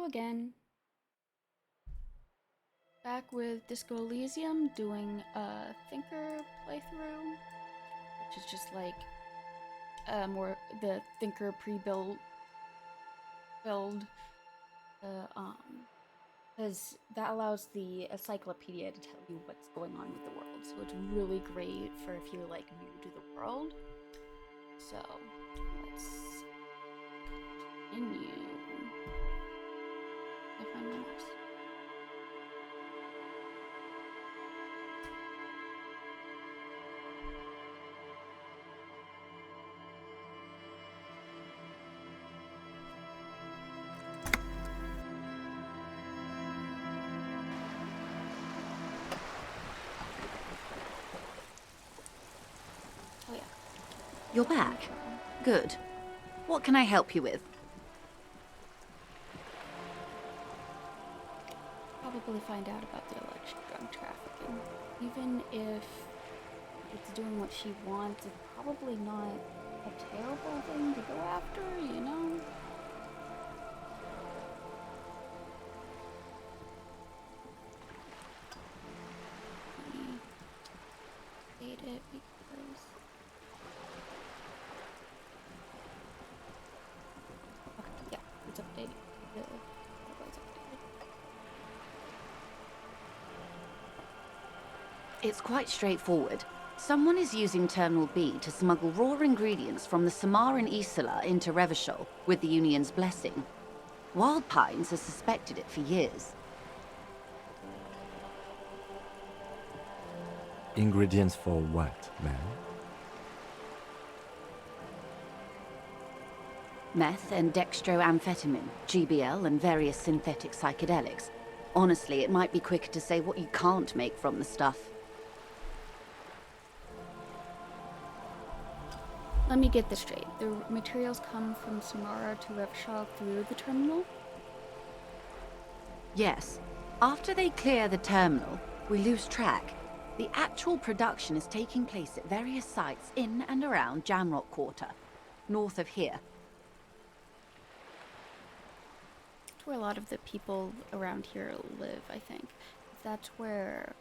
Hello again. Back with Disco Elysium doing a Thinker playthrough, which is just like more the Thinker pre-built build. Because that allows the encyclopedia to tell you what's going on with the world. So it's really great for if you're like new to the world. So let's continue. I find my mouse. Oh yeah. You're back. Good. What can I help you with? Probably find out about the alleged drug trafficking. Even if it's doing what she wants, it's probably not a terrible thing to go after, you know? Let me update it because... Okay, yeah, it's updated. It was updated. It's quite straightforward. Someone is using Terminal B to smuggle raw ingredients from the Samaran Isola into Revachol with the Union's blessing. Wild Pines has suspected it for years. Ingredients for what, man? Meth and dextroamphetamine, GBL, and various synthetic psychedelics. Honestly, it might be quicker to say what you can't make from the stuff. Let me get this straight. The materials come from Samara to Revshal through the terminal? Yes. After they clear the terminal, we lose track. The actual production is taking place at various sites in and around Jamrock Quarter, north of here. That's where a lot of the people around here live, I think. That's where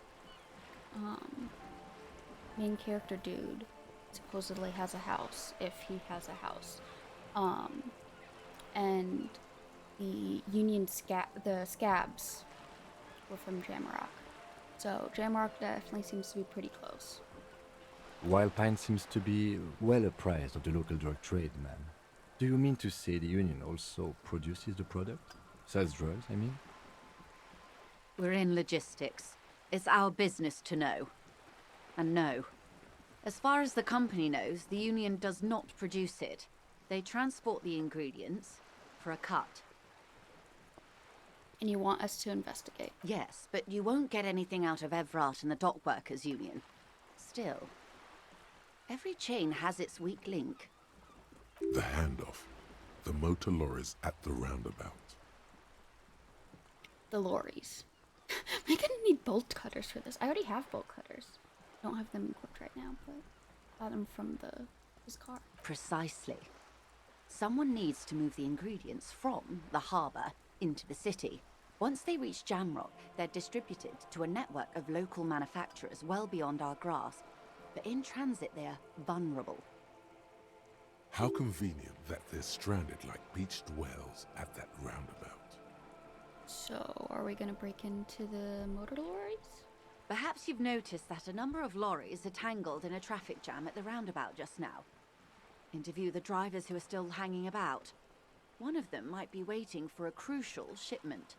main character dude supposedly has a house, if he has a house. And the the scabs were from Jamrock. So Jamrock definitely seems to be pretty close. Wild Pine seems to be well apprised of the local drug trade, man. Do you mean to say the Union also produces the product? Sells drugs, I mean? We're in logistics. It's our business to know. And no. As far as the company knows, the Union does not produce it. They transport the ingredients for a cut. And you want us to investigate? Yes, but you won't get anything out of Evrat and the Dock Workers Union. Still, every chain has its weak link. The handoff. The motor lorries at the roundabout. The lorries. I'm gonna need bolt cutters for this. I already have bolt cutters. Don't have them equipped right now, but got them from his car. Precisely. Someone needs to move the ingredients from the harbour into the city. Once they reach Jamrock, they're distributed to a network of local manufacturers well beyond our grasp. But in transit, they're vulnerable. How convenient that they're stranded like beached whales at that roundabout. So, are we gonna break into the motor lorries? Perhaps you've noticed that a number of lorries are tangled in a traffic jam at the roundabout just now. Interview the drivers who are still hanging about. One of them might be waiting for a crucial shipment.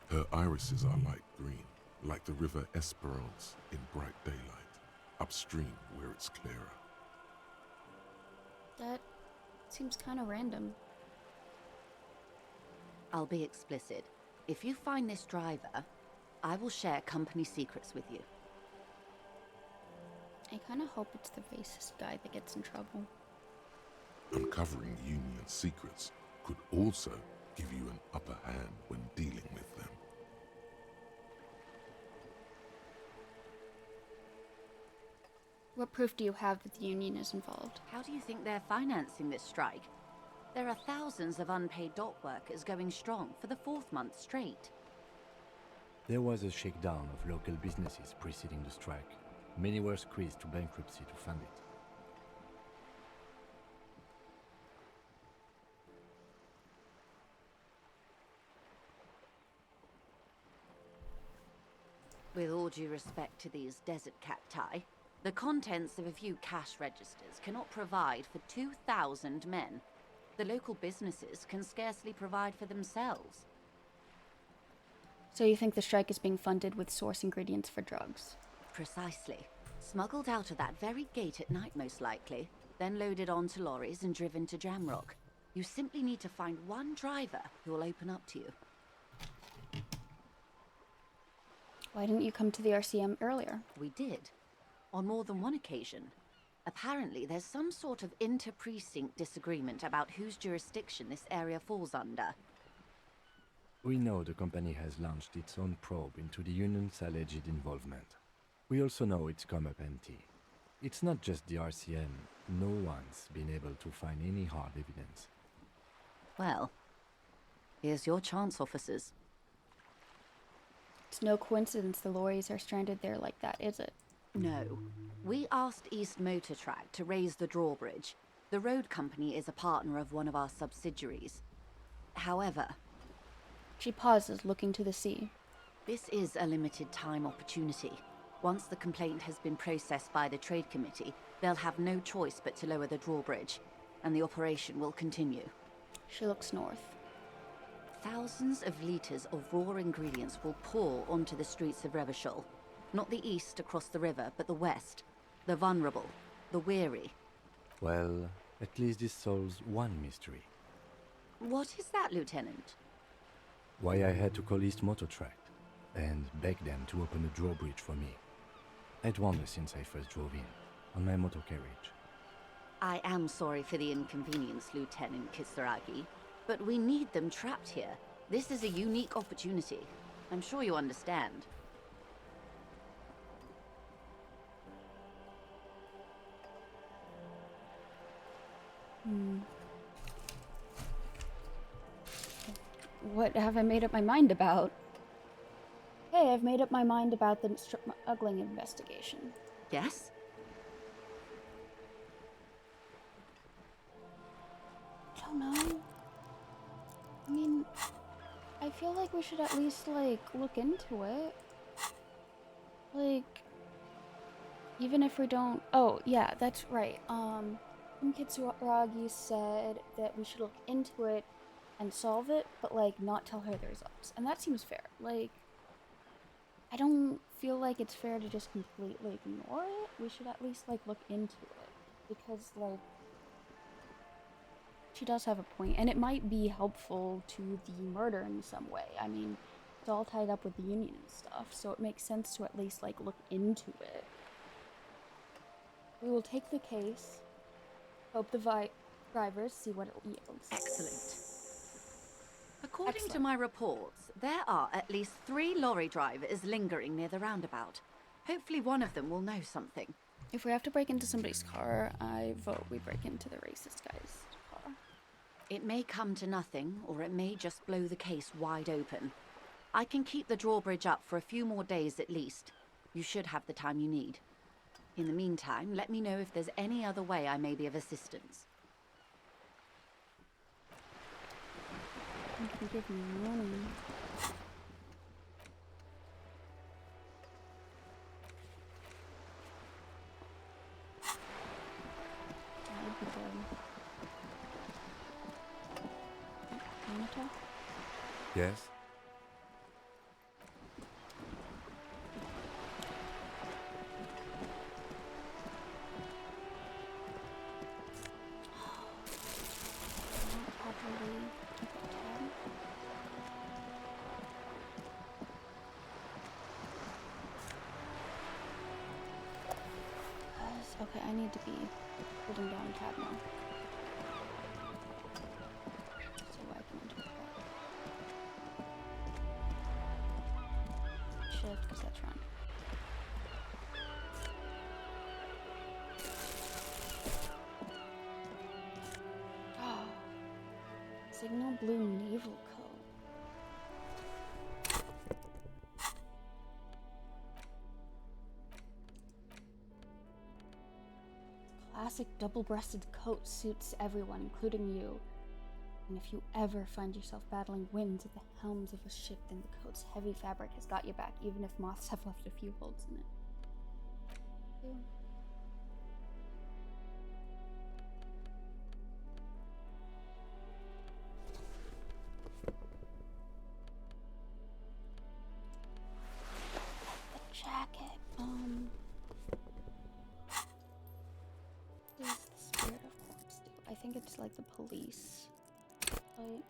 Her irises are light green, like the river Esperance in bright daylight, upstream where it's clearer. That seems kind of random. I'll be explicit. If you find this driver, I will share company secrets with you. I kind of hope it's the racist guy that gets in trouble. Uncovering Union secrets could also give you an upper hand when dealing with them. What proof do you have that the Union is involved? How do you think they're financing this strike? There are thousands of unpaid dock workers going strong for the 4th month straight. There was a shakedown of local businesses preceding the strike. Many were squeezed to bankruptcy to fund it. With all due respect to these desert cacti, the contents of a few cash registers cannot provide for 2,000 men. The local businesses can scarcely provide for themselves. So you think the strike is being funded with source ingredients for drugs? Precisely. Smuggled out of that very gate at night, most likely, then loaded onto lorries and driven to Jamrock. You simply need to find one driver who will open up to you. Why didn't you come to the RCM earlier? We did. On more than one occasion. Apparently, there's some sort of inter-precinct disagreement about whose jurisdiction this area falls under. We know the company has launched its own probe into the union's alleged involvement. We also know it's come up empty. It's not just the RCM. No one's been able to find any hard evidence. Well, here's your chance, officers. It's no coincidence the lorries are stranded there like that, is it? No. We asked East Motor Track to raise the drawbridge. The road company is a partner of one of our subsidiaries. However, She pauses, looking to the sea. this is a limited time opportunity. Once the complaint has been processed by the Trade Committee, they'll have no choice but to lower the drawbridge, and the operation will continue. She looks north. Thousands of litres of raw ingredients will pour onto the streets of Revachol. Not the east across the river, but the west. The vulnerable, the weary. Well, at least this solves one mystery. What is that, Lieutenant? Why I had to call East Motor Track and beg them to open the drawbridge for me. I'd wondered since I first drove in, on my motor carriage. I am sorry for the inconvenience, Lieutenant Kisaragi, but we need them trapped here. This is a unique opportunity. I'm sure you understand. What have I made up my mind about? Hey, I've made up my mind about the smuggling investigation. Yes? I don't know. I mean, I feel like we should at least, like, look into it. Like, even if we don't... Oh, yeah, that's right. Kitsuragi said that we should look into it and solve it, but, like, not tell her the results. And that seems fair. Like, I don't feel like it's fair to just completely ignore it. We should at least, like, look into it. Because, like, she does have a point, and it might be helpful to the murder in some way. I mean, it's all tied up with the union and stuff, so it makes sense to at least, like, look into it. We will take the case, hope the drivers see what it yields. Excellent. According to Excellent. my reports, there are at least 3 lorry drivers lingering near the roundabout. Hopefully one of them will know something. If we have to break into somebody's car, I vote we break into the racist guy's car. It may come to nothing, or it may just blow the case wide open. I can keep the drawbridge up for a few more days at least. You should have the time you need. In the meantime, let me know if there's any other way I may be of assistance. You can give me money. That would be good. Anita? Yes? Not properly tab. Okay, I need to be holding down tab now. So I can enter that. Shift, because that's round. Signal blue naval coat. Classic double-breasted coat suits everyone, including you. And if you ever find yourself battling winds at the helms of a ship, then the coat's heavy fabric has got your back, even if moths have left a few holes in it. Ew. The jacket. What does the spirit of corpse do? I think it's like the police. Like,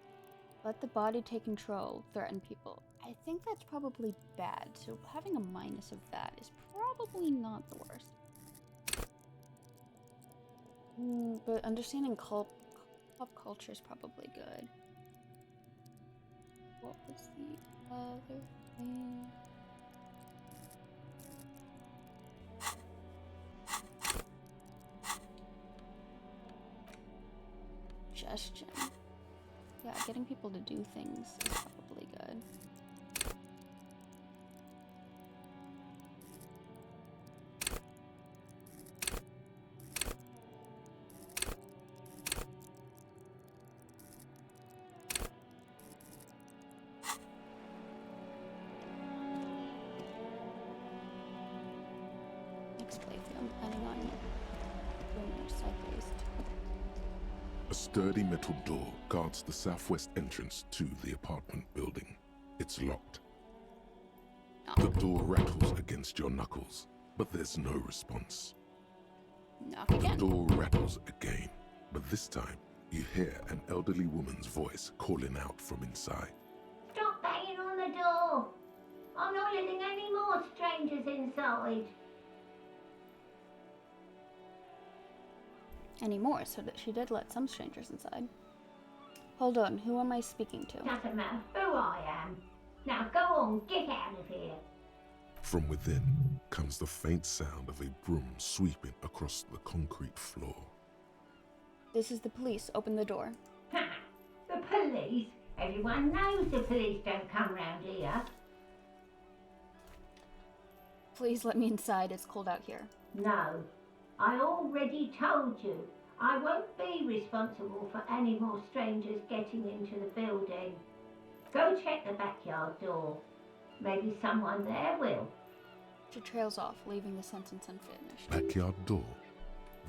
let the body take control, threaten people. I think that's probably bad, so having a minus of that is probably not the worst. But understanding pop culture is probably good. What was the other thing? Suggestion. Yeah, getting people to do things is probably good. Next playthrough, I'm planning on doing more side-based. A sturdy metal door guards the southwest entrance to the apartment building. It's locked. The door rattles against your knuckles, but there's no response. Knock The again. door rattles again, but this time you hear an elderly woman's voice calling out from inside. Stop banging on the door! I'm not letting any more strangers inside. Anymore, so that she did let some strangers inside. Hold on, who am I speaking to? Doesn't matter who I am. Now go on, get out of here. From within comes the faint sound of a broom sweeping across the concrete floor. This is the police. Open the door. Ha! The police? Everyone knows the police don't come round here. Please let me inside. It's cold out here. No, I already told you. I won't be responsible for any more strangers getting into the building. Go check the backyard door. Maybe someone there will. She trails off, leaving the sentence unfinished. Backyard door?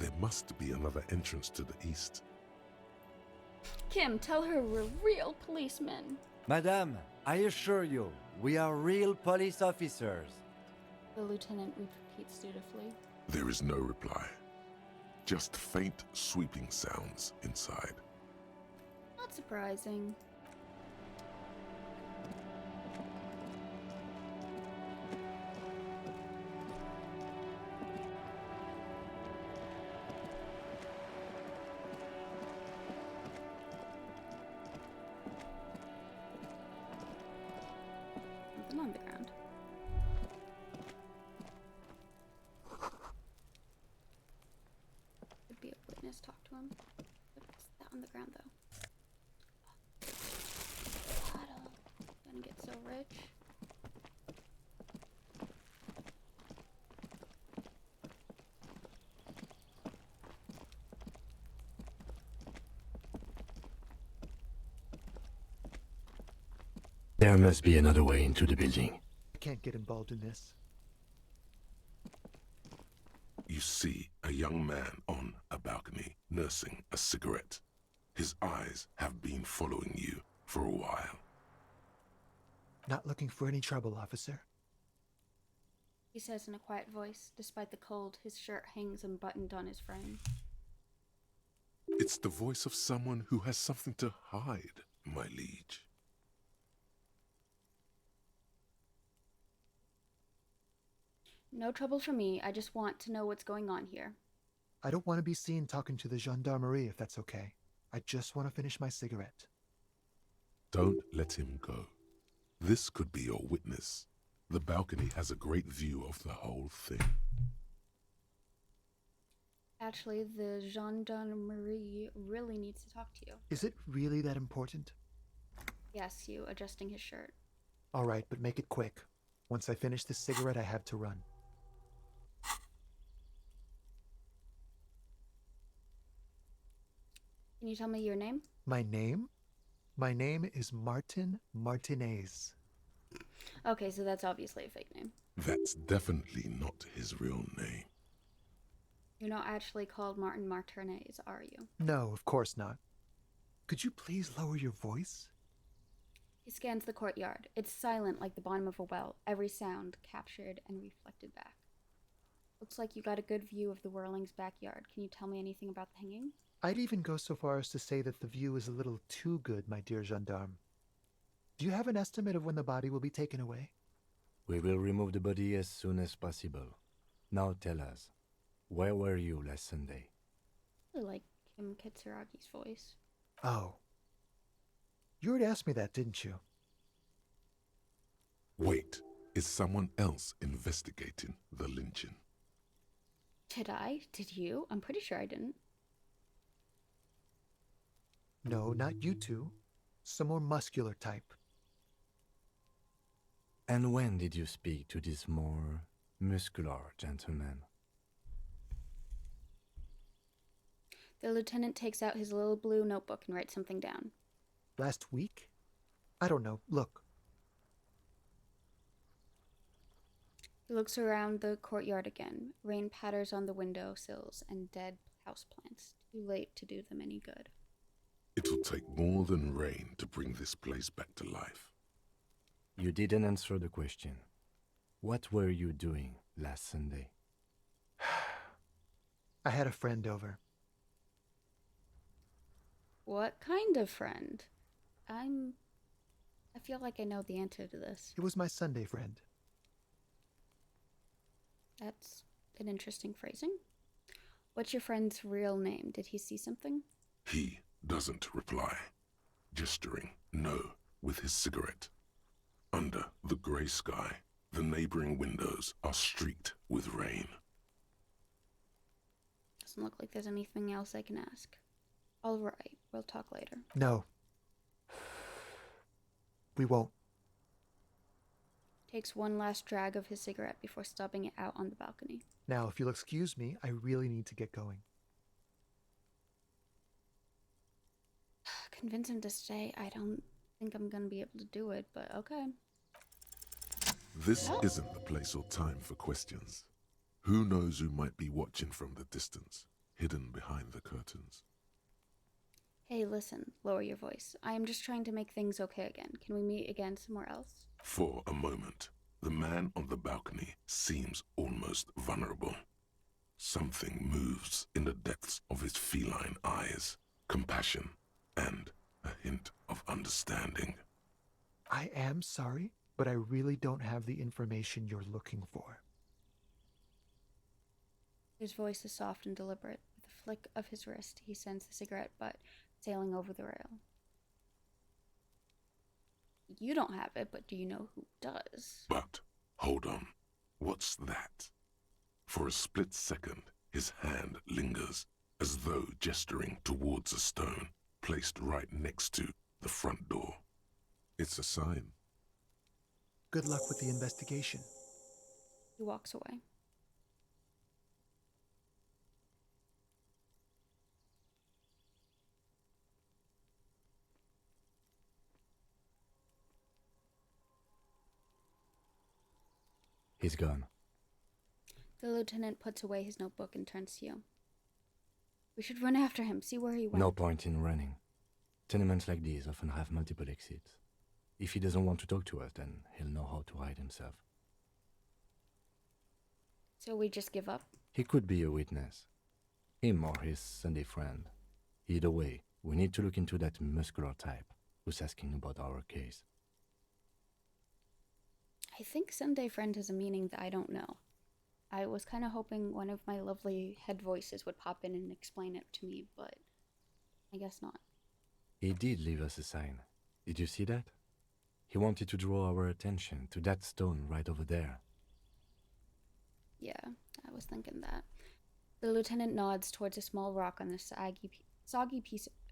There must be another entrance to the east. Kim, tell her we're real policemen. Madame, I assure you, we are real police officers. The lieutenant repeats dutifully. There is no reply. Just faint sweeping sounds inside. Not surprising. Something on the ground. Could be a witness, talk to him. What's that on the ground though? Bottle. Gonna get so rich. There must be another way into the building. I can't get involved in this. You see a young man on a balcony nursing a cigarette. His eyes have been following you for a while. Not looking for any trouble, officer. He says in a quiet voice. Despite the cold, his shirt hangs unbuttoned on his frame. It's the voice of someone who has something to hide, my liege. No trouble for me. I just want to know what's going on here. I don't want to be seen talking to the gendarmerie if that's okay. I just want to finish my cigarette. Don't let him go. This could be your witness. The balcony has a great view of the whole thing. Actually, the gendarmerie really needs to talk to you. Is it really that important? Yes, you adjusting his shirt. All right, but make it quick. Once I finish this cigarette, I have to run. Can you tell me your name? My name? My name is Martin Martinez. Okay, so that's obviously a fake name. That's definitely not his real name. You're not actually called Martin Martinez, are you? No, of course not. Could you please lower your voice? He scans the courtyard. It's silent like the bottom of a well, every sound captured and reflected back. Looks like you got a good view of the Whirling's backyard. Can you tell me anything about the hanging? I'd even go so far as to say that the view is a little too good, my dear gendarme. Do you have an estimate of when the body will be taken away? We will remove the body as soon as possible. Now tell us, where were you last Sunday? I like Kim Kitsuragi's voice. Oh. You already asked me that, didn't you? Wait, is someone else investigating the lynching? Did I? Did you? I'm pretty sure I didn't. No, not you two. Some more muscular type. And when did you speak to this more muscular gentleman? The lieutenant takes out his little blue notebook and writes something down. Last week? I don't know. Look. He looks around the courtyard again. Rain patters on the window sills and dead houseplants. Too late to do them any good. It'll take more than rain to bring this place back to life. You didn't answer the question. What were you doing last Sunday? I had a friend over. What kind of friend? I feel like I know the answer to this. It was my Sunday friend. That's an interesting phrasing. What's your friend's real name? Did he see something? He doesn't reply, gesturing no with his cigarette. Under the grey sky, the neighboring windows are streaked with rain. Doesn't look like there's anything else I can ask. All right, we'll talk later. No. We won't. Takes one last drag of his cigarette before stubbing it out on the balcony. Now, if you'll excuse me, I really need to get going. Convince him to stay. I don't think I'm gonna be able to do it, but okay. This isn't the place or time for questions. Who knows who might be watching from the distance, hidden behind the curtains? Hey, listen, lower your voice. I am just trying to make things okay again. Can we meet again somewhere else? For a moment, the man on the balcony seems almost vulnerable. Something moves in the depths of his feline eyes, compassion, and a hint of understanding. I am sorry, but I really don't have the information you're looking for. His voice is soft and deliberate. With a flick of his wrist, he sends the cigarette butt sailing over the rail. You don't have it, but do you know who does? But, hold on, what's that? For a split second, his hand lingers, as though gesturing towards a stone placed right next to the front door. It's a sign. Good luck with the investigation. He walks away. He's gone. The lieutenant puts away his notebook and turns to you. We should run after him, see where he went. No point in running. Tenements like these often have multiple exits. If he doesn't want to talk to us, then he'll know how to hide himself. So we just give up? He could be a witness. Him or his Sunday friend. Either way, we need to look into that muscular type who's asking about our case. I think Sunday friend has a meaning that I don't know. I was kind of hoping one of my lovely head voices would pop in and explain it to me, but I guess not. He did leave us a sign. Did you see that? He wanted to draw our attention to that stone right over there. Yeah, I was thinking that. The lieutenant nods towards a small rock on the soggy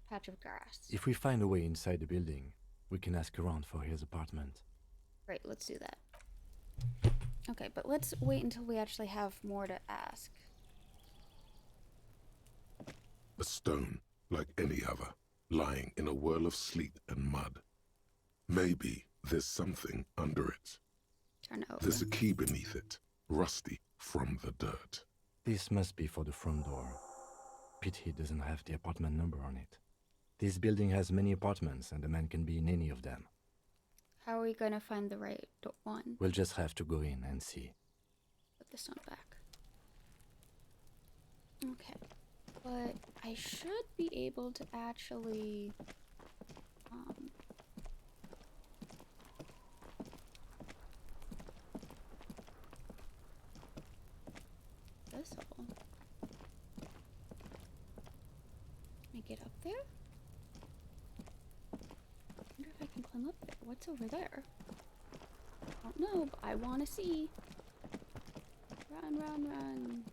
patch of grass. If we find a way inside the building, we can ask around for his apartment. Great, let's do that. Okay, but let's wait until we actually have more to ask. A stone, like any other, lying in a whirl of sleet and mud. Maybe there's something under it. Turn it over. There's a key beneath it, rusty from the dirt. This must be for the front door. Pity doesn't have the apartment number on it. This building has many apartments and the man can be in any of them. How are we gonna find the right one? We'll just have to go in and see. Put this on back. Okay. But I should be able to actually this hole. Can I get up there? I wonder if I can climb up there. What's over there? I don't know, but I wanna see. Run, run, run.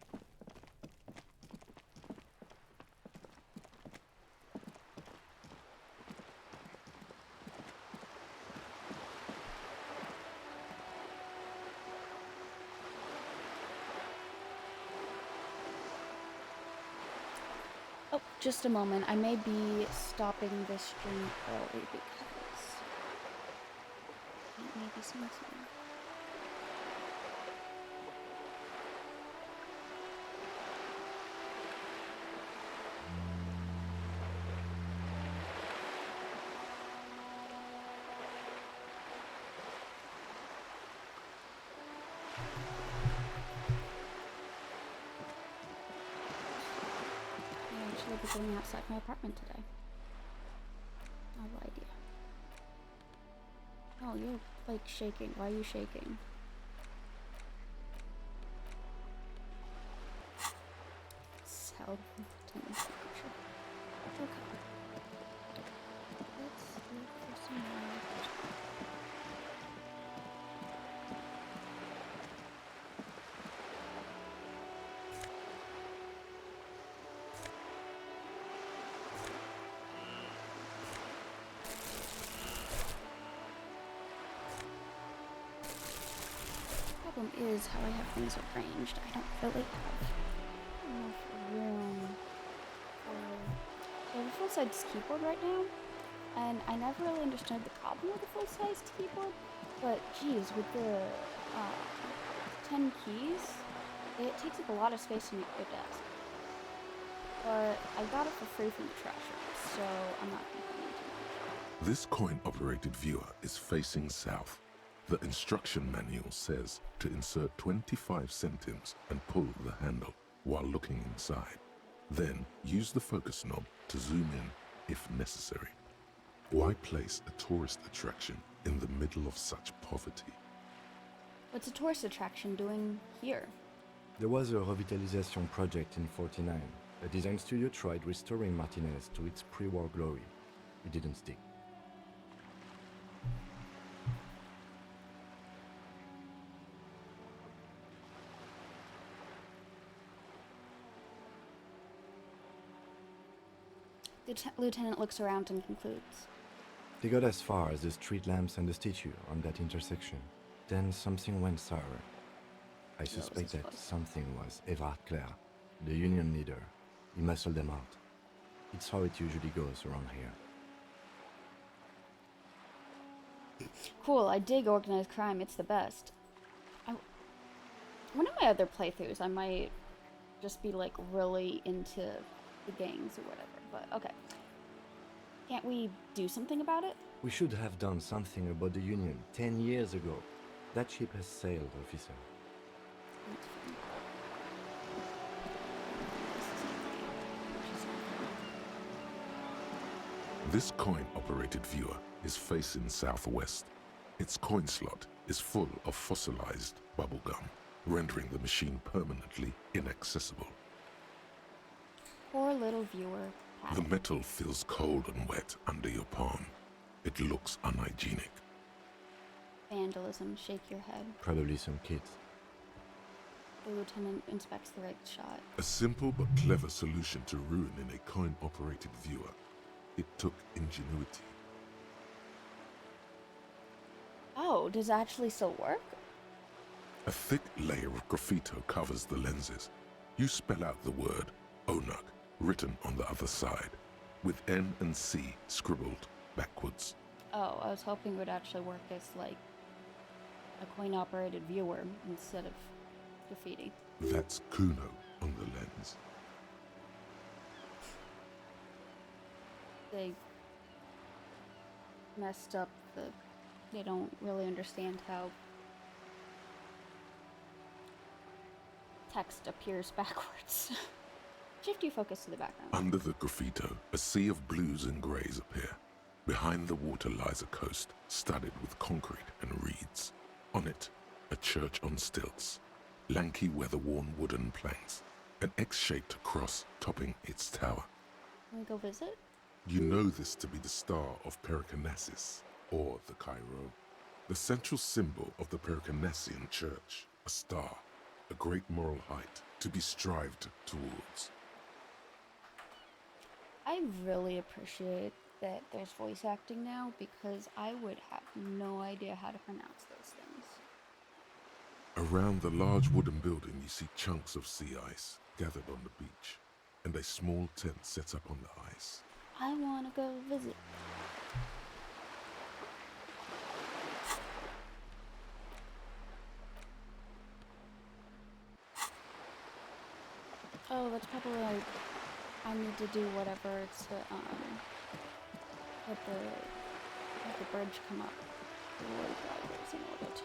Oh, just a moment. I may be stopping this stream early because it may be something. I'll be going outside my apartment today. No idea. Oh, you're like shaking. Why are you shaking? Self-tendency. Okay. Let's look for some more. Problem is how I have things arranged. I don't really have enough room for... I have a full-size keyboard right now, and I never really understood the problem with a full-sized keyboard, but geez, with the 10 keys, it takes up a lot of space to make a desk. But I got it for free from the trasher, so I'm not complaining too much. This coin-operated viewer is facing south. The instruction manual says to insert 25 centimes and pull the handle while looking inside. Then use the focus knob to zoom in if necessary. Why place a tourist attraction in the middle of such poverty? What's a tourist attraction doing here? There was a revitalization project in 49. A design studio tried restoring Martinez to its pre-war glory. It didn't stick. The lieutenant looks around and concludes. They got as far as the street lamps and the statue on that intersection. Then something went sour. I suspect that something was Everard Clare, the union leader. He muscled them out. It's how it usually goes around here. Cool, I dig organized crime, it's the best. One of my other playthroughs, I might just be like really into the gangs or whatever, but okay. Can't we do something about it? We should have done something about the union 10 years ago. That ship has sailed, officer. That's fine. This coin-operated viewer is facing southwest. Its coin slot is full of fossilized bubblegum, rendering the machine permanently inaccessible. Poor little viewer. The metal feels cold and wet under your palm. It looks unhygienic. Vandalism, shake your head. Probably some kids. The lieutenant inspects the right shot. A simple but clever solution to ruining a coin-operated viewer. It took ingenuity. Oh, does it actually still work? A thick layer of graffito covers the lenses. You spell out the word Onuk written on the other side, with N and C scribbled backwards. Oh, I was hoping it would actually work as, like, a coin-operated viewer instead of graffiti. That's Kuno on the lens. They messed up the... They don't really understand how text appears backwards. Shift your focus to the background. Under the graffito, a sea of blues and greys appear. Behind the water lies a coast studded with concrete and reeds. On it, a church on stilts, lanky weather-worn wooden planks, an X-shaped cross topping its tower. Can we go visit? You know this to be the star of Pericarnassus, or the Cairo, the central symbol of the Pericarnassian church, a star, a great moral height to be strived towards. I really appreciate that there's voice acting now because I would have no idea how to pronounce those things. Around the large wooden building you see chunks of sea ice gathered on the beach, and a small tent set up on the ice. I want to go visit. Oh, that's probably like I need to do whatever to let the bridge come up. The road drivers in order to.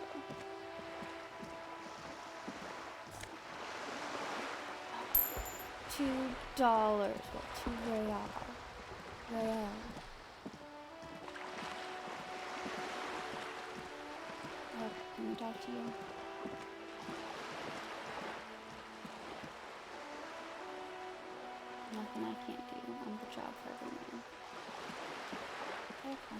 $2. Well, 2 real. Real. Can we talk to you? Nothing I can't do. I'm the job for everyone. Okay.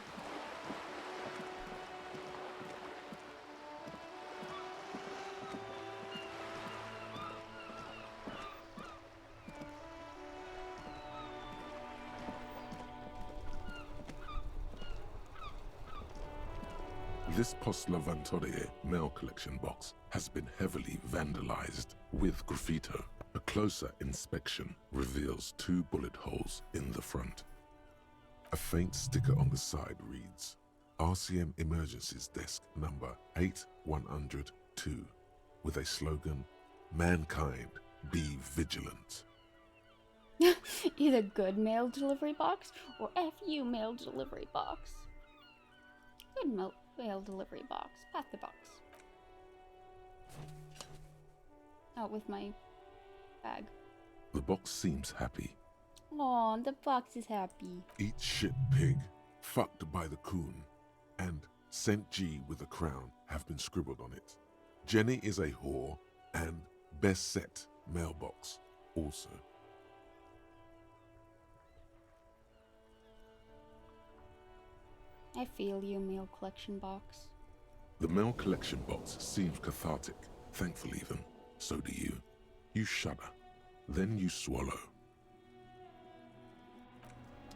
This Post Lavanturier mail collection box has been heavily vandalized with graffito. A closer inspection reveals 2 bullet holes in the front. A faint sticker on the side reads, RCM Emergencies Desk number 8102, with a slogan, Mankind, be vigilant. Either good mail delivery box or FU mail delivery box. Good mail delivery box. Pass the box. Out with my bag. The box seems happy. Aw, the box is happy. Eat shit pig, fucked by the coon, and Saint G with a crown have been scribbled on it. Jenny is a whore, and best set mailbox also. I feel you, mail collection box. The mail collection box seems cathartic, thankful even. So do you. You shudder. Then you swallow.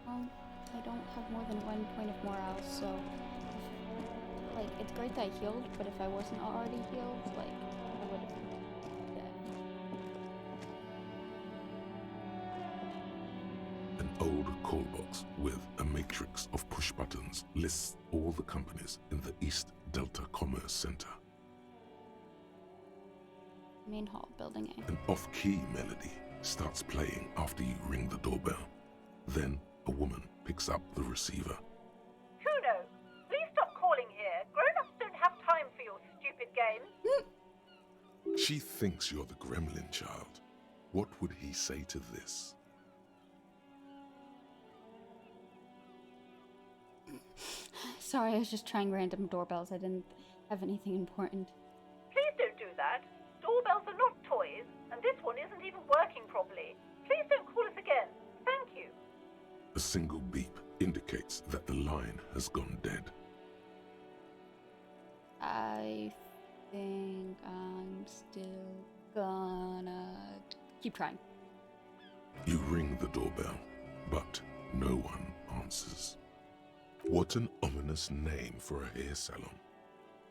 Well, I don't have more than 1 point of morale, so... Like, it's great that I healed, but if I wasn't already healed, like, I would have been dead. An old call box with a matrix of push buttons lists all the companies in the East Delta Commerce Center. Main hall, building A. An off-key melody starts playing after you ring the doorbell. Then a woman picks up the receiver. Kuno, please stop calling here. Grown-ups don't have time for your stupid games. She thinks you're the gremlin child. What would he say to this? Sorry, I was just trying random doorbells. I didn't have anything important. Please don't do that. Doorbells are not toys, and this one isn't even working properly. Please don't call us again. Thank you. A single beep indicates that the line has gone dead. I think I'm still Gonna keep trying. You ring the doorbell, but no one answers. What an ominous name for a hair salon.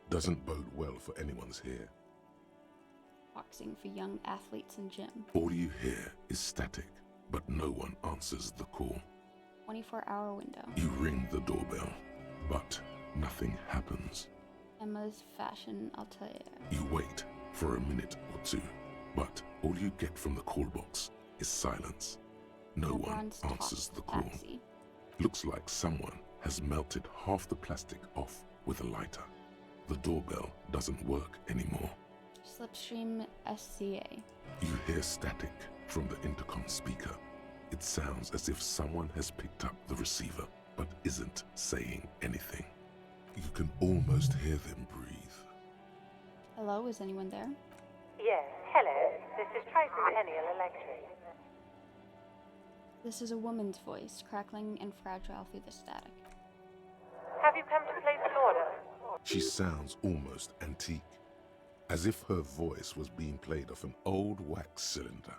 Doesn't bode well for anyone's hair. Boxing for young athletes in gym. All you hear is static, but no one answers the call. 24-hour window. You ring the doorbell, but nothing happens. Emma's fashion atelier. You wait for a minute or two, but all you get from the call box is silence. No one LeBron's answers the call. taxi. Looks like someone has melted half the plastic off with a lighter. The doorbell doesn't work anymore. Slipstream SCA. You hear static from the intercom speaker. It sounds as if someone has picked up the receiver, but isn't saying anything. You can almost hear them breathe. Hello, is anyone there? Yes, hello. This is Tricentennial Electric. This is a woman's voice, crackling and fragile through the static. Have you come to place an order? She sounds almost antique, as if her voice was being played off an old wax cylinder.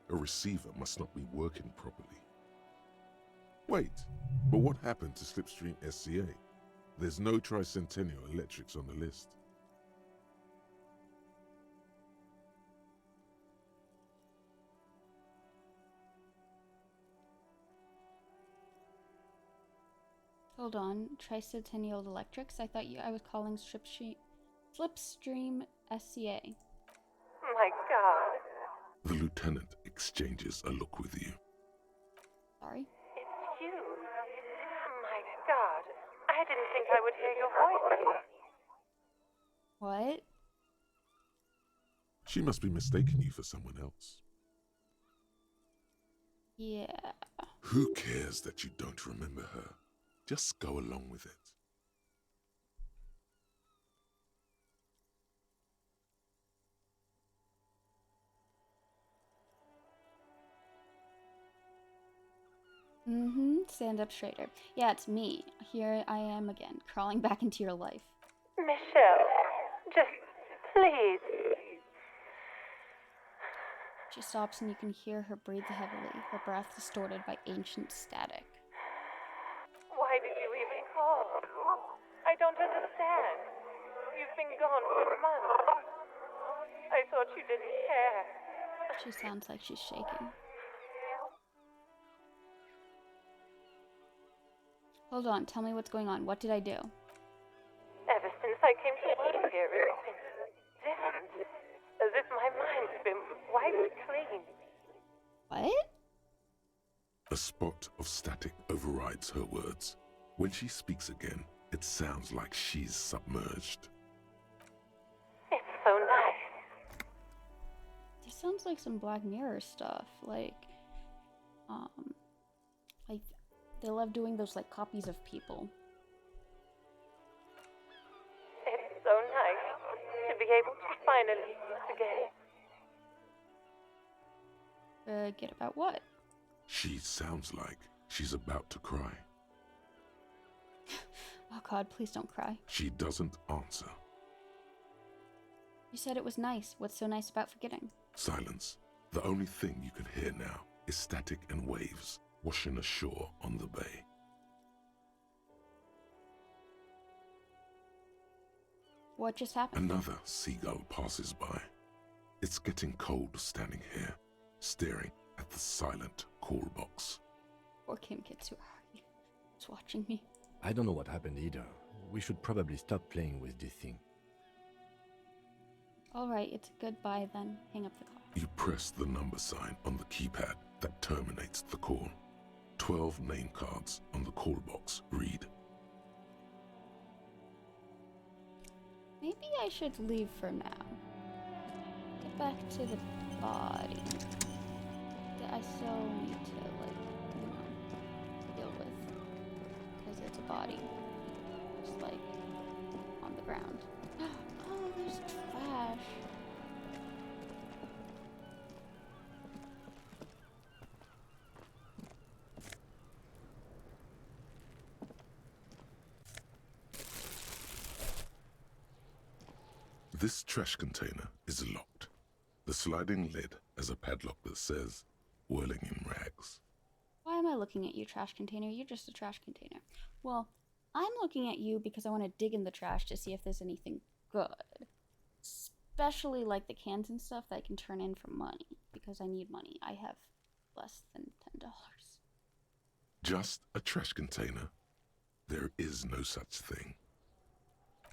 A receiver must not be working properly. Wait, but what happened to Slipstream SCA? There's no Tricentennial Electrics on the list. Hold on, Tricentennial Electrics? I thought I was calling Slipstream SCA. My God. The lieutenant exchanges a look with you. Sorry? It's you. My God. I didn't think I would hear your voice here. What? She must be mistaking you for someone else. Yeah. Who cares that you don't remember her? Just go along with it. Stand up straighter. Yeah, it's me. Here I am again, crawling back into your life. Michelle, just please. She stops and you can hear her breathe heavily, her breath distorted by ancient static. Why did you even call? I don't understand. You've been gone for months. I thought you didn't care. She sounds like she's shaking. Hold on, tell me what's going on. What did I do? Ever since I came to live here, it's been different. As if my mind's been wiped clean. What? A spot of static overrides her words. When she speaks again, it sounds like she's submerged. It's so nice. This sounds like some Black Mirror stuff. Like they love doing those like copies of people. It's so nice to be able to finally forget. Forget about what? She sounds like she's about to cry. Oh God, please don't cry. She doesn't answer. You said it was nice. What's so nice about forgetting? Silence. The only thing you can hear now is static and waves washing ashore on the bay. What just happened? Another seagull passes by. It's getting cold standing here, staring at the silent call box. Poor Kim Kitsu. He's watching me. I don't know what happened either. We should probably stop playing with this thing. Alright, it's a goodbye then. Hang up the call. You press the number sign on the keypad that terminates the call. 12 name cards on the call box read. Maybe I should leave for now. Get back to the body. That I still need to, deal with. Because it's a body. Just, on the ground. Oh, there's trash. This trash container is locked. The sliding lid has a padlock that says, whirling in rags. Why am I looking at you, trash container? You're just a trash container. Well, I'm looking at you because I want to dig in the trash to see if there's anything good. Especially like the cans and stuff that I can turn in for money. Because I need money. I have less than $10. Just a trash container? There is no such thing.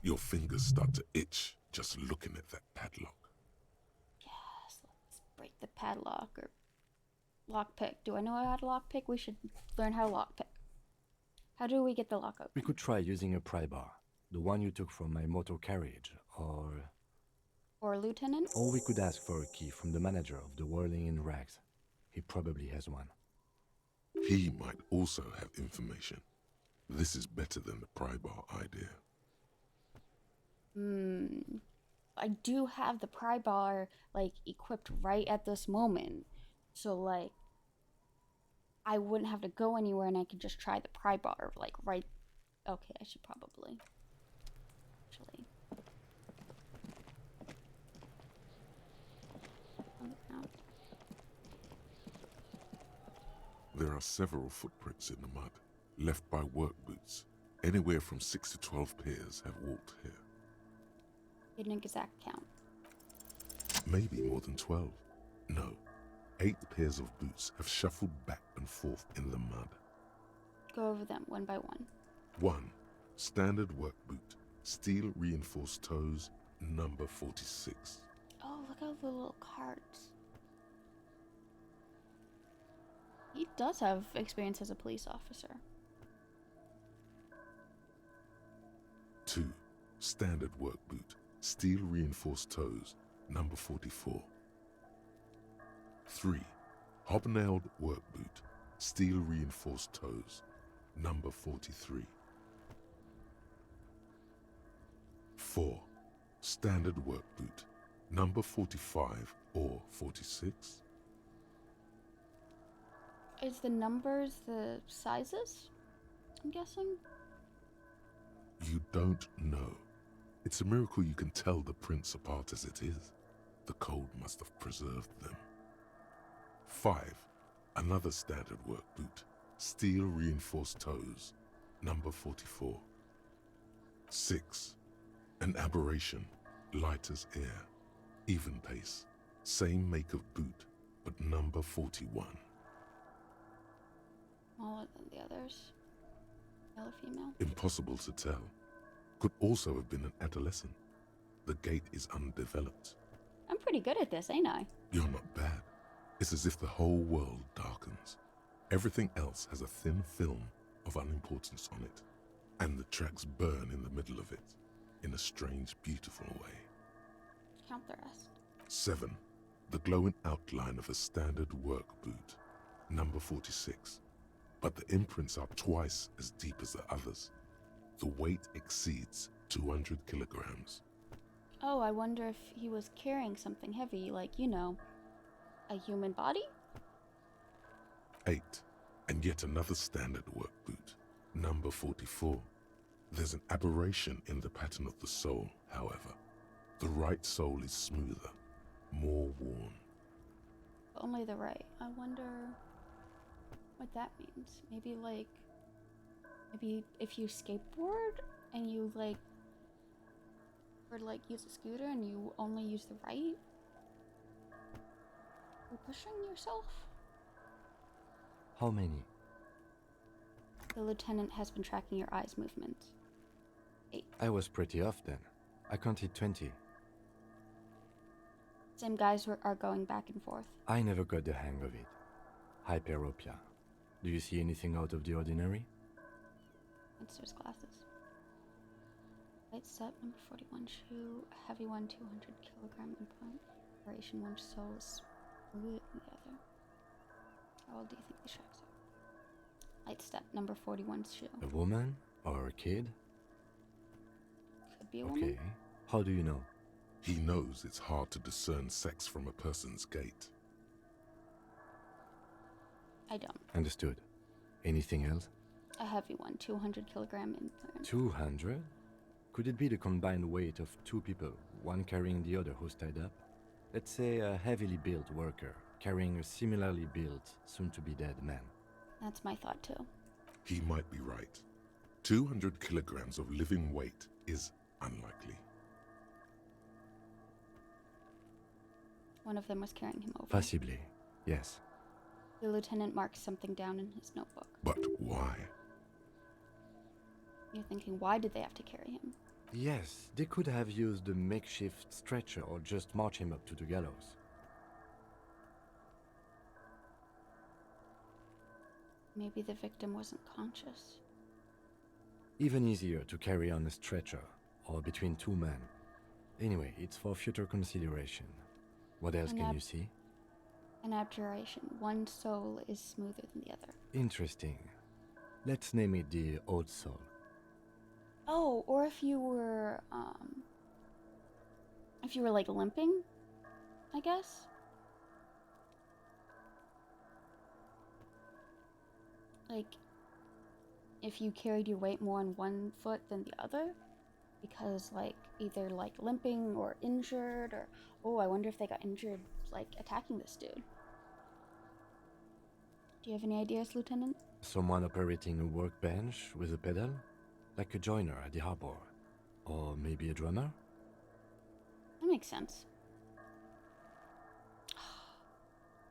Your fingers start to itch just looking at that padlock. Yes, let's break the padlock or lockpick. Do I know how to lockpick? We should learn how to lockpick. How do we get the lock open? We could try using a pry bar, the one you took from my motor carriage, Or Lieutenant? Or we could ask for a key from the manager of the Whirling in Rags. He probably has one. He might also have information. This is better than the pry bar idea. I do have the pry bar, like, equipped right at this moment. So, like, I wouldn't have to go anywhere and I could just try the pry bar, like, right... Okay, I should probably... Actually... On the ground. There are several footprints in the mud, left by work boots. Anywhere from 6 to 12 pairs have walked here. Get an exact count. Maybe more than 12. No, 8 pairs of boots have shuffled back and forth in the mud. Go over them one by one. 1. Standard work boot, steel reinforced toes, number 46. Oh, look at the little cards. He does have experience as a police officer. 2. Standard work boot, steel reinforced toes, number 44. 3. Hobnailed work boot, steel reinforced toes, number 43. 4. Standard work boot, number 45 or 46. Is the numbers the sizes? I'm guessing? You don't know. It's a miracle you can tell the prints apart as it is. The cold must have preserved them. 5. Another standard work boot, steel reinforced toes, number 44. 6. An aberration, light as air, even pace, same make of boot, but number 41. Smaller than the others. Male or female? Impossible to tell. Could also have been an adolescent. The gait is undeveloped. I'm pretty good at this, ain't I? You're not bad. It's as if the whole world darkens. Everything else has a thin film of unimportance on it, and the tracks burn in the middle of it, in a strange, beautiful way. Count the rest. 7. The glowing outline of a standard work boot, number 46. But the imprints are twice as deep as the others. The weight exceeds 200 kilograms. Oh, I wonder if he was carrying something heavy, like, you know, a human body? 8. And yet another standard work boot, number 44. There's an aberration in the pattern of the sole, however. The right sole is smoother, more worn. Only the right. I wonder what that means. Maybe if you skateboard and you use a scooter and you only use the right? You're pushing yourself? How many? The lieutenant has been tracking your eyes' movement. 8. I was pretty off then. I counted 20. Same guys are going back and forth. I never got the hang of it. Hyperopia. Do you see anything out of the ordinary? Monster's glasses. Light step, number 41 shoe, a heavy one, 200 kilogram imprint. Duration, one sole is smoother than the other. How old do you think these tracks are? Light step, number 41 shoe. A woman? Or a kid? Could be a woman. Okay. How do you know? He knows it's hard to discern sex from a person's gait. I don't. Understood. Anything else? A heavy one, 200 kilogram imprint. 200? Could it be the combined weight of two people, one carrying the other who's tied up? Let's say a heavily built worker carrying a similarly built, soon-to-be-dead man. That's my thought too. He might be right. 200 kilograms of living weight is unlikely. One of them was carrying him over. Possibly, yes. The lieutenant marks something down in his notebook. But why? You're thinking, why did they have to carry him? Yes, they could have used a makeshift stretcher or just march him up to the gallows. Maybe the victim wasn't conscious. Even easier to carry on a stretcher, or between two men. Anyway, it's for future consideration. What else can you see? An abjuration. One soul is smoother than the other. Interesting. Let's name it the Old Soul. Oh, or if you were like limping, I guess. Like, if you carried your weight more on one foot than the other, because like either like limping or injured, or oh, I wonder if they got injured like attacking this dude. Do you have any ideas, Lieutenant? Someone operating a workbench with a pedal? Like a joiner at the harbor. Or maybe a drummer? That makes sense.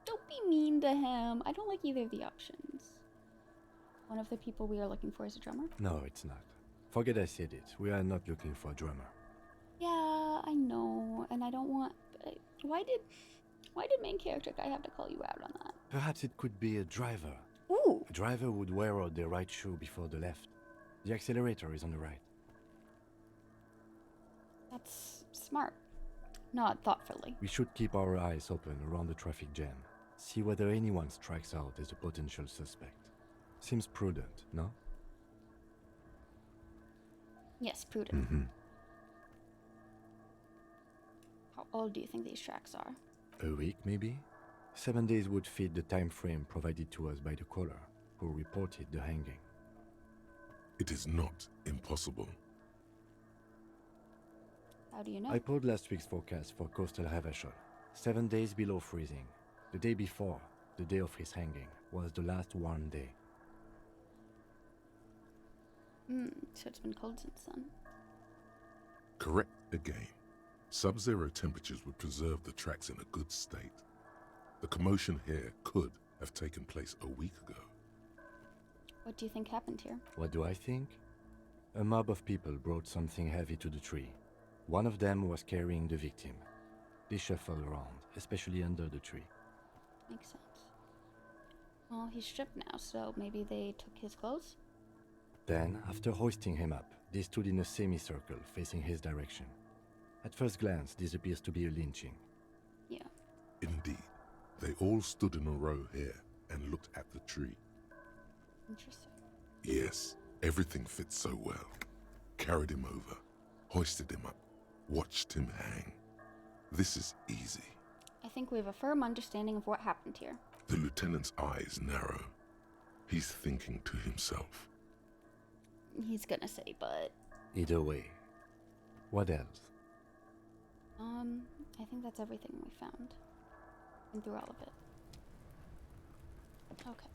Don't be mean to him. I don't like either of the options. One of the people we are looking for is a drummer? No, it's not. Forget I said it. We are not looking for a drummer. Yeah, I know, and I don't want... Why did main character guy have to call you out on that? Perhaps it could be a driver. Ooh! A driver would wear out the right shoe before the left. The accelerator is on the right. That's smart. Not thoughtfully. We should keep our eyes open around the traffic jam. See whether anyone strikes out as a potential suspect. Seems prudent, no? Yes, prudent. Mm-hmm. How old do you think these tracks are? A week, maybe? 7 days would fit the time frame provided to us by the caller, who reported the hanging. It is not impossible. How do you know? I pulled last week's forecast for coastal Havashol. 7 days below freezing. The day before, the day of his hanging, was the last warm day. So it's been cold since then. Correct again. Sub-zero temperatures would preserve the tracks in a good state. The commotion here could have taken place a week ago. What do you think happened here? What do I think? A mob of people brought something heavy to the tree. One of them was carrying the victim. They shuffled around, especially under the tree. Makes sense. Well, he's stripped now, so maybe they took his clothes? Then, after hoisting him up, they stood in a semicircle facing his direction. At first glance, this appears to be a lynching. Yeah. Indeed. They all stood in a row here and looked at the tree. Interesting. Yes, everything fits so well. Carried him over, hoisted him up, watched him hang. This is easy. I think we have a firm understanding of what happened here. The lieutenant's eyes narrow. He's thinking to himself. He's gonna say, but... Either way. What else? I think that's everything we found. And through all of it. Okay.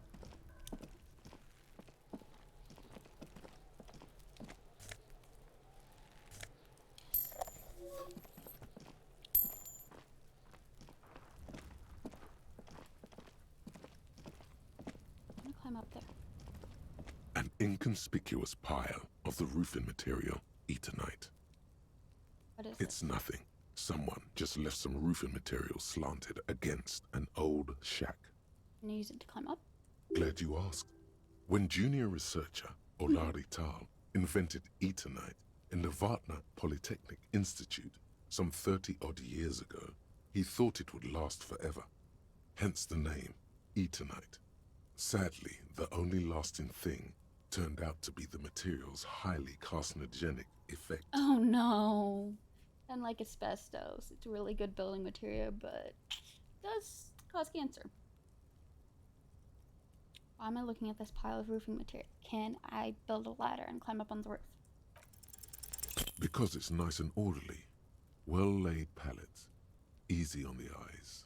I'm gonna climb up there. An inconspicuous pile of the roofing material, Eternite. What is It's this? nothing. Someone just left some roofing material slanted against an old shack. Can you use it to climb up? Glad you asked. When junior researcher Olari Tal invented Eternite in the Vartna Polytechnic Institute some 30-odd years ago, he thought it would last forever. Hence the name, Eternite. Sadly, the only lasting thing turned out to be the material's highly carcinogenic effect. Oh no. And like asbestos, it's a really good building material, but does cause cancer. Why am I looking at this pile of roofing material? Can I build a ladder and climb up on the roof? Because it's nice and orderly. Well-laid pallets. Easy on the eyes.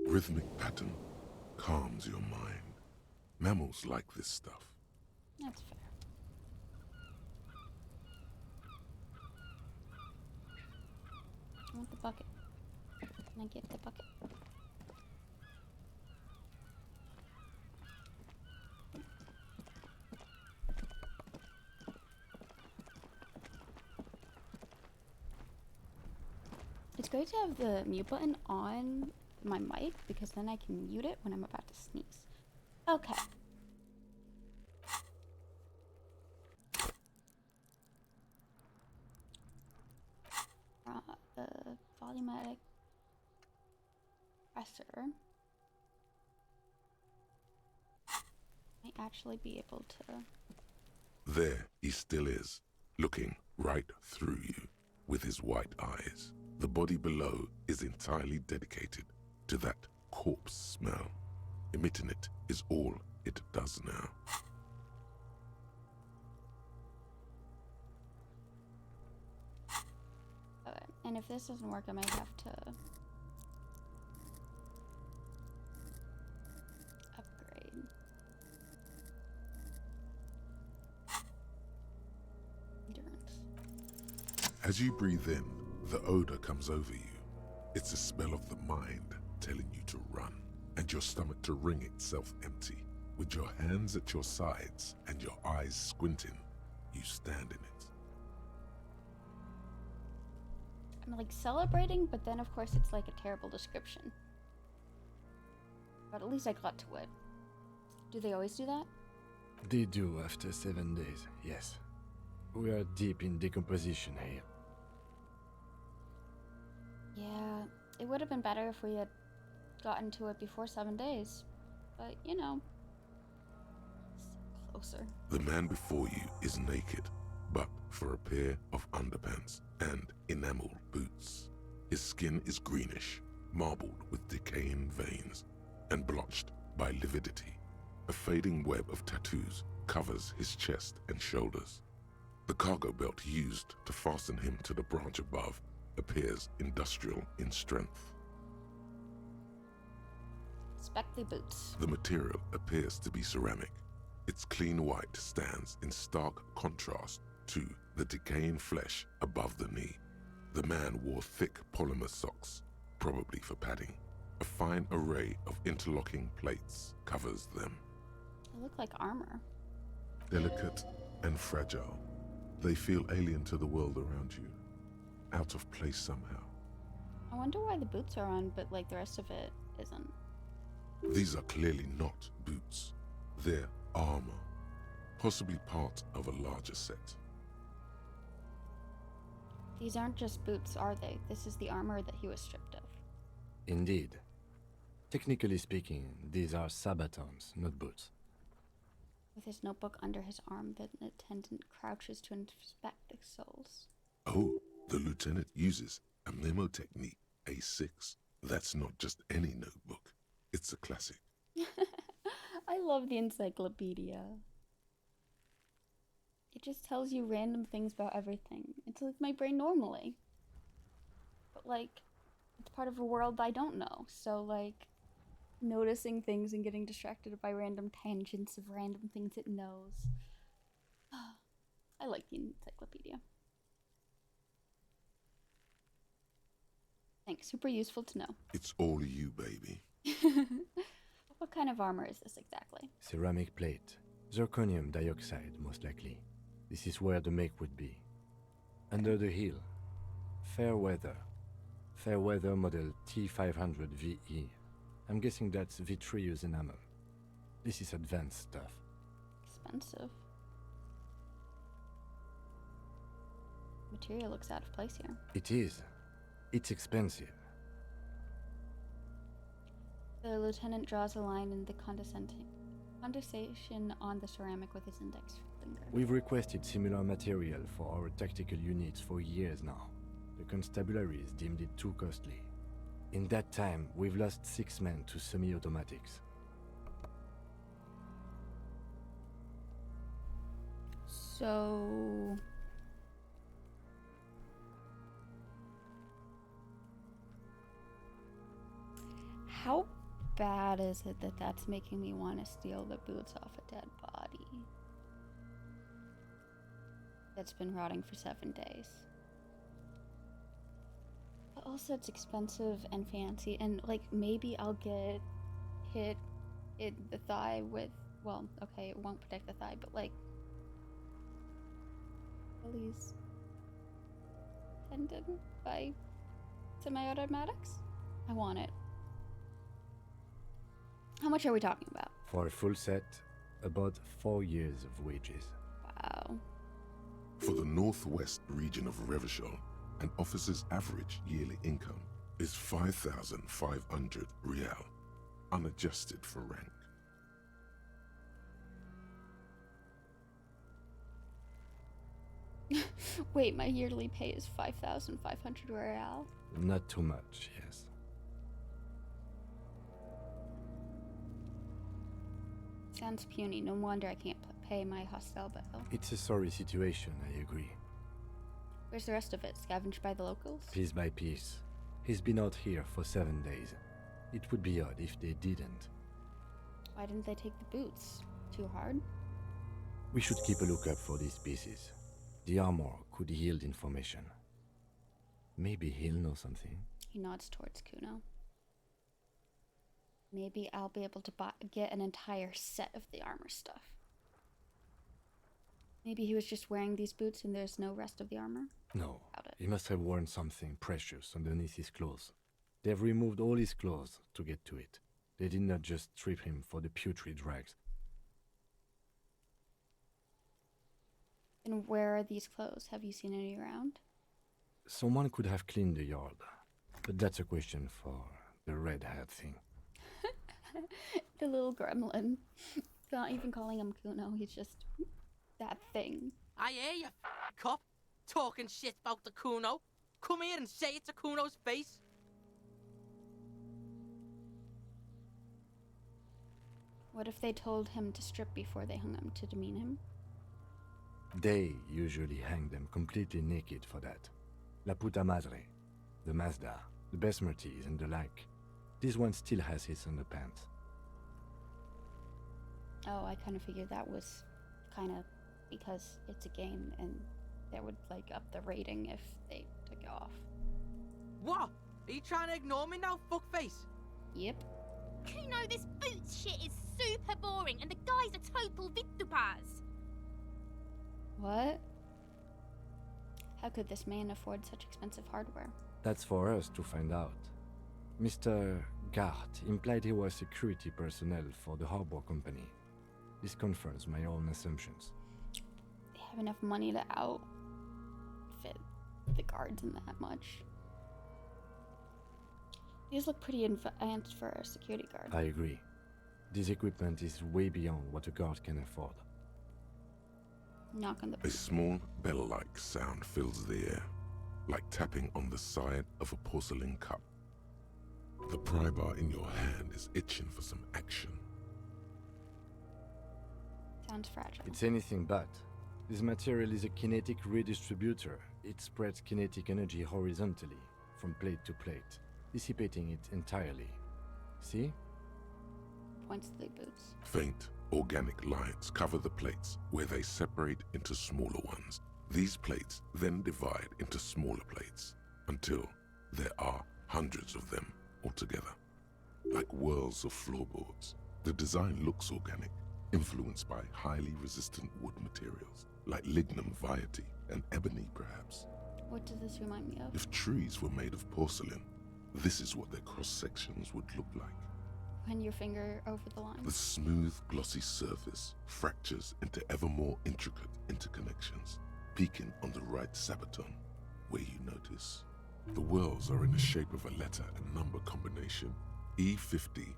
Rhythmic pattern calms your mind. Mammals like this stuff. That's fair. I want the bucket. Can I get the bucket? It's great to have the mute button on my mic because then I can mute it when I'm about to sneeze. Okay. The volumetric compressor might actually be able to. There he still is, looking right through you with his white eyes. The body below is entirely dedicated to that corpse smell. Emitting it is all it does now. Okay. And if this doesn't work, I might have to upgrade. Endurance. As you breathe in, the odor comes over you. It's a smell of the mind telling you to run, and your stomach to wring itself empty. With your hands at your sides and your eyes squinting, you stand in it. I'm like celebrating, but then of course it's like a terrible description. But at least I got to it. Do they always do that? They do after 7 days, yes. We are deep in decomposition here. Yeah, it would have been better if we had gotten to it before 7 days. But, you know, still closer. The man before you is naked, but for a pair of underpants and enameled boots. His skin is greenish, marbled with decaying veins, and blotched by lividity. A fading web of tattoos covers his chest and shoulders. The cargo belt used to fasten him to the branch above appears industrial in strength. Spectly boots. The material appears to be ceramic. Its clean white stands in stark contrast to the decaying flesh above the knee. The man wore thick polymer socks, probably for padding. A fine array of interlocking plates covers them. They look like armor. Delicate and fragile, they feel alien to the world around you, out of place somehow. I wonder why the boots are on, but like the rest of it isn't. These are clearly not boots. They're armor, possibly part of a larger set. These aren't just boots, are they? This is the armor that he was stripped of. Indeed. Technically speaking, these are sabatons, not boots. With his notebook under his arm, the attendant crouches to inspect the soles. Oh, the lieutenant uses a memo technique, A6. That's not just any notebook. It's a classic. I love the encyclopedia. It just tells you random things about everything. It's like my brain normally. But like, it's part of a world I don't know. So like, noticing things and getting distracted by random tangents of random things it knows. I like the encyclopedia. Thanks, super useful to know. It's all you, baby. What kind of armor is this exactly? Ceramic plate. Zirconium dioxide, most likely. This is where the make would be. Under the heel. Fair weather. Fair weather model T500 VE. I'm guessing that's vitreous enamel. This is advanced stuff. Expensive. Material looks out of place here. It is. It's expensive. The lieutenant draws a line in the condensation on the ceramic with his index finger. We've requested similar material for our tactical units for years now. The constabularies deemed it too costly. In that time, we've lost 6 men to semi-automatics. So... How bad is it that that's making me want to steal the boots off a dead body that's been rotting for 7 days? But also it's expensive and fancy, and like maybe I'll get hit in the thigh with, well, okay, it won't protect the thigh, but like Achilles tendon by semi-automatics. I want it. How much are we talking about? For a full set, about 4 years of wages. Wow. For the northwest region of Revachol, an officer's average yearly income is 5,500 real, unadjusted for rank. Wait, my yearly pay is 5,500 real. Not too much, yes. Sounds puny. No wonder I can't pay my hostel bill. It's a sorry situation, I agree. Where's the rest of it? Scavenged by the locals? Piece by piece. He's been out here for 7 days. It would be odd if they didn't. Why didn't they take the boots? Too hard? We should keep a lookout for these pieces. The armor could yield information. Maybe he'll know something. He nods towards Kuno. Maybe I'll be able to get an entire set of the armor stuff. Maybe he was just wearing these boots and there's no rest of the armor? No, Doubt it. he must have worn something precious underneath his clothes. They've removed all his clothes to get to it. They did not just strip him for the putrid rags. And where are these clothes? Have you seen any around? Someone could have cleaned the yard, but that's a question for the red hat thing. The little gremlin. Not even calling him Kuno, he's just that thing. I hear you, cop, talking shit about the Kuno. Come here and say it to Kuno's face. What if they told him to strip before they hung him to demean him? They usually hang them completely naked for that. La puta madre, the Mazda, the Besmerties and the like. This one still has his underpants. Oh, I kind of figured that was kind of because it's a game and that would like up the rating if they took it off. What? Are you trying to ignore me now, fuckface? Yep. Kuno, this boots shit is super boring and the guy's a total vitupaz. What? How could this man afford such expensive hardware? That's for us to find out. Mr. Gart implied he was security personnel for the harbor company. This confirms my own assumptions. They have enough money to outfit the guards in that much. These look pretty advanced for a security guard. I agree. This equipment is way beyond what a guard can afford. Knock on the A boot. small bell-like sound fills the air, like tapping on the side of a porcelain cup. The pry bar in your hand is itching for some action. Sounds fragile. It's anything but. This material is a kinetic redistributor. It spreads kinetic energy horizontally, from plate to plate, dissipating it entirely. See? Points to the boots. Faint, organic lines cover the plates where they separate into smaller ones. These plates then divide into smaller plates until there are hundreds of them altogether. Like whirls of floorboards, the design looks organic, influenced by highly resistant wood materials, like lignum vitae and ebony perhaps. What does this remind me of? If trees were made of porcelain, this is what their cross-sections would look like. Run your finger over the line. The smooth, glossy surface fractures into ever more intricate interconnections, peaking on the right sabaton, where you notice. The whirls are in the shape of a letter and number combination, E50,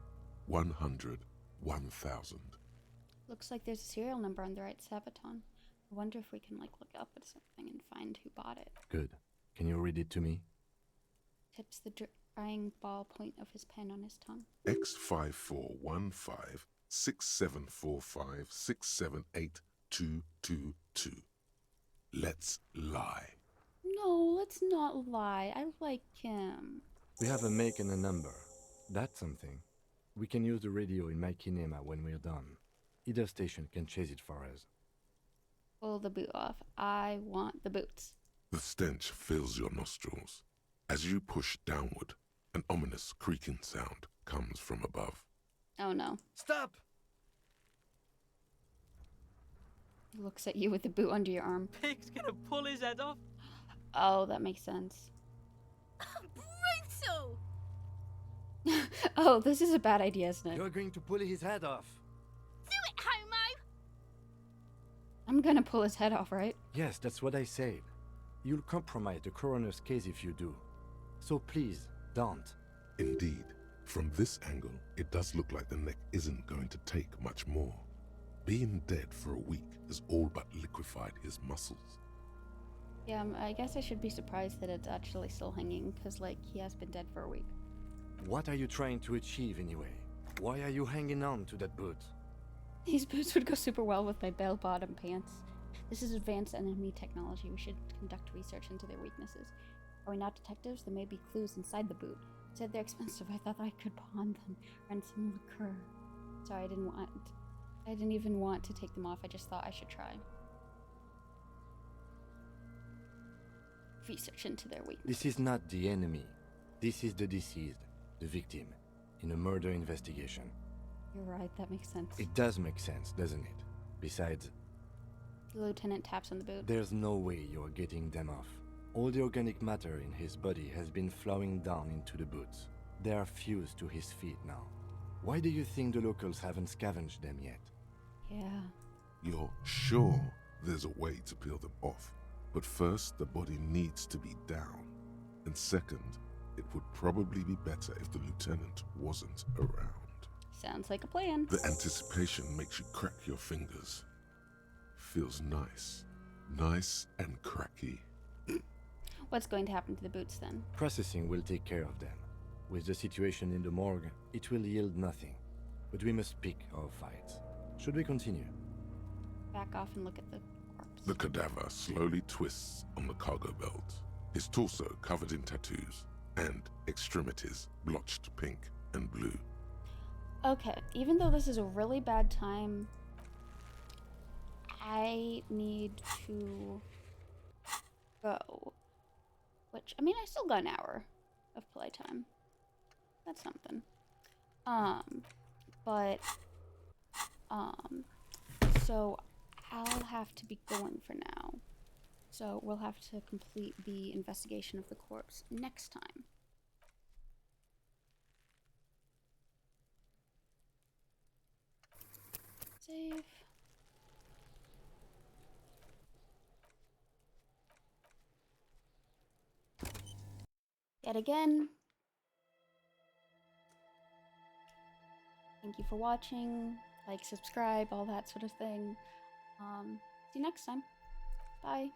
100, 1000. Looks like there's a serial number on the right sabaton. I wonder if we can like look up at something and find who bought it. Good. Can you read it to me? Tips the drying ball point of his pen on his tongue. X5415 6745 678222. Let's lie. No, let's not lie. I like him. We have a make and a number. That's something. We can use the radio in my kinema when we're done. Either station can chase it for us. Pull the boot off. I want the boots. The stench fills your nostrils. As you push downward, an ominous creaking sound comes from above. Oh no. Stop! He looks at you with the boot under your arm. Pig's gonna pull his head off. Oh, that makes sense. Brutal! Oh, this is a bad idea, isn't it? You're going to pull his head off. Do it, homo! I'm gonna pull his head off, right? Yes, that's what I said. You'll compromise the coroner's case if you do. So please, don't. Indeed, from this angle, it does look like the neck isn't going to take much more. Being dead for a week has all but liquefied his muscles. Yeah, I guess I should be surprised that it's actually still hanging, because, like, he has been dead for a week. What are you trying to achieve anyway? Why are you hanging on to that boot? These boots would go super well with my bell-bottom pants. This is advanced enemy technology. We should conduct research into their weaknesses. Are we not detectives? There may be clues inside the boot. You said they're expensive. I thought I could pawn them. Rent some liquor. Sorry, I didn't even want to take them off. I just thought I should try. Research into their weaknesses. This is not the enemy. This is the deceased, the victim, in a murder investigation. You're right, that makes sense. It does make sense, doesn't it? Besides, The lieutenant taps on the boot. there's no way you're getting them off. All the organic matter in his body has been flowing down into the boots. They are fused to his feet now. Why do you think the locals haven't scavenged them yet? Yeah. You're sure there's a way to peel them off, but first the body needs to be down. And second, it would probably be better if the lieutenant wasn't around. Sounds like a plan. The anticipation makes you crack your fingers. Feels nice. Nice and cracky. What's going to happen to the boots then? Processing will take care of them. With the situation in the morgue, it will yield nothing. But we must pick our fights. Should we continue? Back off and look at the corpse. The cadaver slowly twists on the cargo belt, his torso covered in tattoos, and extremities blotched pink and blue. Okay, even though this is a really bad time, I need to go. Which, I mean, I still got an hour of playtime. That's something. So I'll have to be going for now. So we'll have to complete the investigation of the corpse next time. Save. Yet again. Thank you for watching. Like, subscribe, all that sort of thing. See you next time. Bye.